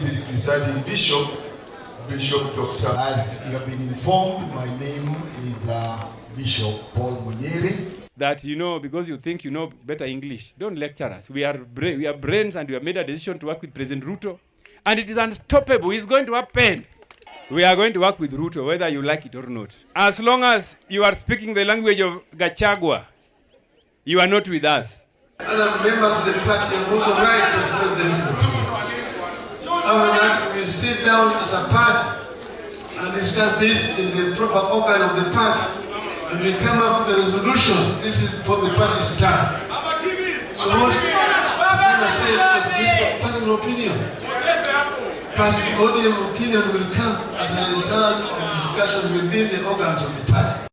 Deputy Presiding Bishop, Bishop Dr. As you have been informed, my name is Bishop Paul Munyeri. That because you think you know better English, don't lecture us. We are brains, and we have made a decision to work with President Ruto, and it is unstoppable. It's going to happen. We are going to work with Ruto, whether you like it or not. As long as you are speaking the language of Gachagua, you are not with us. Other members of the party have also right to express their opinion. After that, we sit down as a party and discuss this in the proper organ of the party. And we come up with a resolution. This is what the party is done. So what Sifuna said was this personal opinion. But the ODM opinion will come as a result of discussion within the organs of the party.